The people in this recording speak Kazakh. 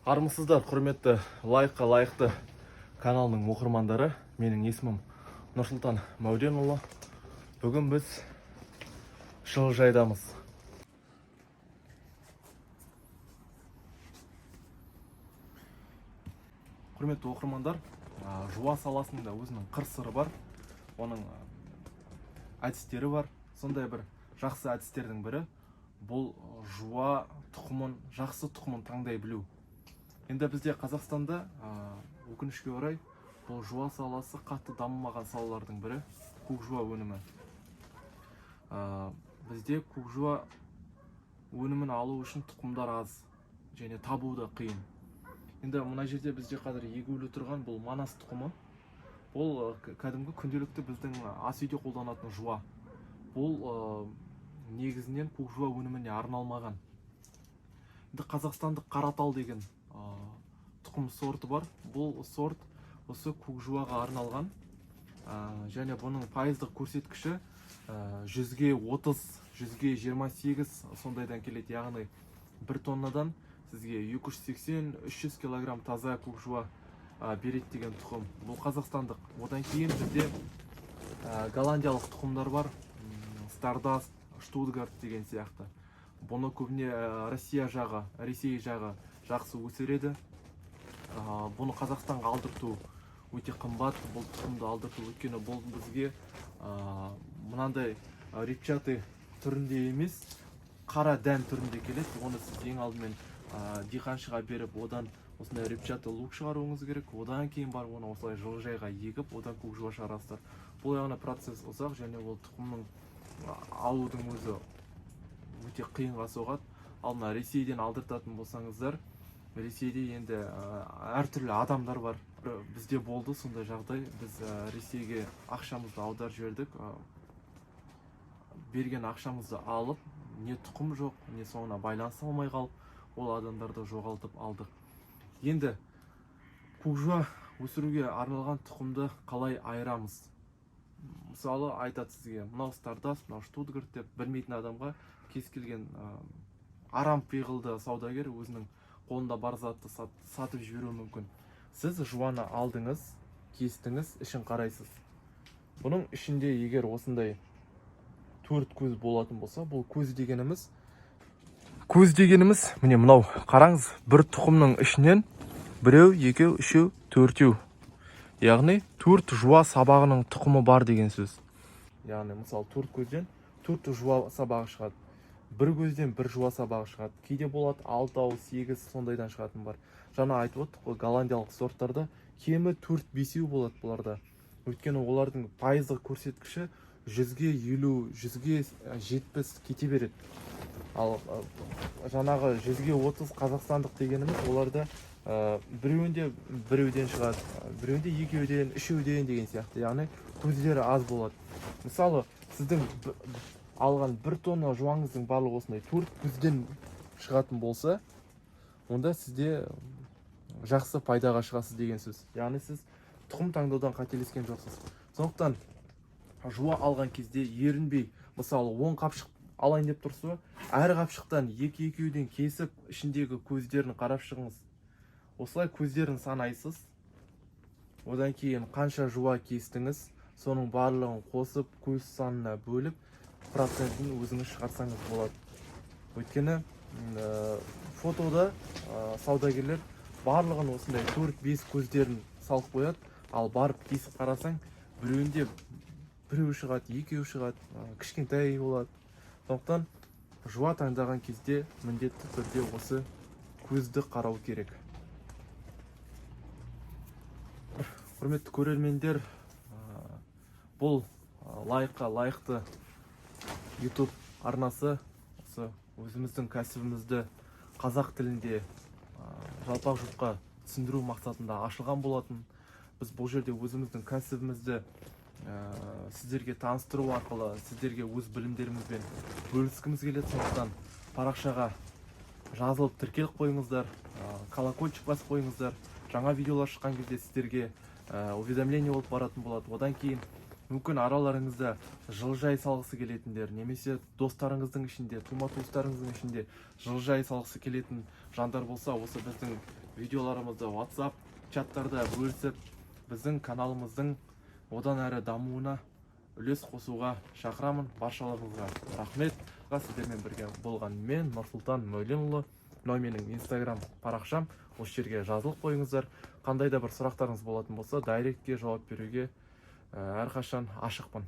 Армысыздар, құрметті лайыққа лайықты каналының оқырмандары. Менің есімім Нұрсұлтан Мәуденұлы. Бүгін біз жылыжайдамыз. Құрметті оқырмандар, жуа саласында өзінің қыр-сыры бар. Оның әдістері бар. Сондай бір жақсы әдістердің бірі бұл жуа тұқымын, жақсы тұқымын таңдай білу. Енді бізде Қазақстанда өкінішке орай бұл жуа саласы қатты дамымаған салалардың бірі көкжуа өнімі. Бізде көкжуа өнімін алу үшін тұқымдар аз және табу да қиын. Енді мына жерде бізде қазір егулі тұрған бұл манас тұқымы. Бұл кәдімгі күнделікті біздің ас үйде қолданатын жуа. Бұл негізінен көкжуа өніміне арналмаған. Енді қазақстандық Қаратал деген тұқым сорты бар. Бұл сорт осы көкжуаға арналған және бұның пайыздық көрсеткіші 100-ге 30, 100-ге 28 сондайдан келеді. Яғни 1 тоннадан сізге 280-300 килограмм таза көкжуа береді деген тұқым. Бұл қазақстандық. Одан кейін бізде голландиялық тұқымдар бар. Стардаст, Штутгарт деген сияқты. Бұны көбіне Ресей жағы жақсы өсіреді. Бұны Қазақстанға алдырту өте қымбат. Бұл тұқымды алдырту өткені бұл бізге мынандай репчатый түрінде емес, қара дән түрінде келеді. Оны сіз ең алдымен диқаншыға беріп, одан осындай репчатый лук шығаруыңыз керек. Одан кейін бар оны осылай жылыжайға егіп, одан көкжуа шығарасыздар. Бұл яғни процесс ұзақ және ол тұқымның алудың өзі өте қиынға соғады. Ал мына Ресейден алдыртатын болсаңыздар, Ресейде енді әртүрлі адамдар бар. Бізде болды сондай жағдай. Біз Ресейге ақшамызды аударып жібердік. Берген ақшамызды алып, не тұқым жоқ, не соңына байланыса алмай қалып, ол адамдарды жоғалтып алдық. Енді көкжуа өсіруге арналған тұқымды қалай айырамыз? Мысалы, айтады сізге, мынау Стардаст, мынау Штутгарт деп білмейтін адамға кез келген арам пиғылды саудагер өзінің қолында бар затты сатып жіберуі мүмкін. Сіз жуаны алдыңыз, кестіңіз, ішін қарайсыз. Бұның ішінде егер осындай 4 көз болатын болса, бұл көз дегеніміз міне мынау қараңыз, бір тұқымның ішінен 1, 2, 3, 4. Яғни 4 жуа сабағының тұқымы бар деген сөз. Яғни мысалы 4 көзден 4 жуа сабағы шығады. Бір көзден бір жуа сабағы шығады. Кейде болады 6, 8 сондайдан шығатын бар. Жаңа айтып отырмын, голландиялық сорттарда кемі 4-5 болады бұларда. Өйткені олардың пайыздық көрсеткіші 100-ге 50, 100-ге 70 кете береді. Ал жаңағы 100-ге 30 қазақстандық дегеніміз оларда біреуінде 1-ден шығады, біреуінде 2-ден, 3-ден деген сияқты. Яғни көздері аз болады. Мысалы, сіздің алған 1 тонна жуаңыздың барлығы осындай 4 көзден шығатын болса, онда сізде жақсы пайдаға шығасыз деген сөз. Яғни сіз тұқым таңдаудан қателескен жоқсыз. Сондықтан жуа алған кезде ерінбей, мысалы 10 қапшық алайын деп тұрсыз, әр қапшықтан 2-2-ден кесіп, ішіндегі көздерін қарап шығыңыз. Осылай көздерін санайсыз. Одан кейін қанша жуа кестіңіз, соның барлығын қосып, көз санына бөліп, процентін өзіңіз шығарсаңыз болады. Өйткені фотода саудагерлер барлығын осындай 4-5 көздерін салып қояды, ал барып кесіп қарасаң, біреуінде біреу шығады, екеу шығады, кішкентай болады. Сондықтан жуа таңдаған кезде міндетті түрде осы көзді қарау керек. Құрметті көрермендер, бұл лайыққа лайықты YouTube арнасы өзіміздің кәсібімізді қазақ тілінде жалпақ жұртқа түсіндіру мақсатында ашылған болатын. Біз бұл жерде өзіміздің кәсібімізді сіздерге таныстыру арқылы, сіздерге өз білімдерімізбен бөліскіміз келеді. Сондықтан парақшаға жазылып тіркеліп қойыңыздар, колокольчик басып қойыңыздар. Жаңа видеолар шыққан кезде сіздерге уведомление болып баратын болады. Одан кейін мүмкін араларыңызда жылыжай салғысы келетіндер, немесе достарыңыздың ішінде, тума туыстарыңыздың ішінде жылыжай салғысы келетін жандар болса, осы біздің видеоларымызды WhatsApp чаттарда бөлісіп, біздің каналымыздың одан әрі дамуына үлес қосуға шақырамын. Баршаларыңызға рахмет. Сіздермен бірге болған мен Нұрсұлтан Мөленұлы. Мынау менің Instagram парақшам. Осы жерге жазылып қойыңыздар. Қандай да бір сұрақтарыңыз болатын болса, дайректке жауап беруге әрқашан ашықпын.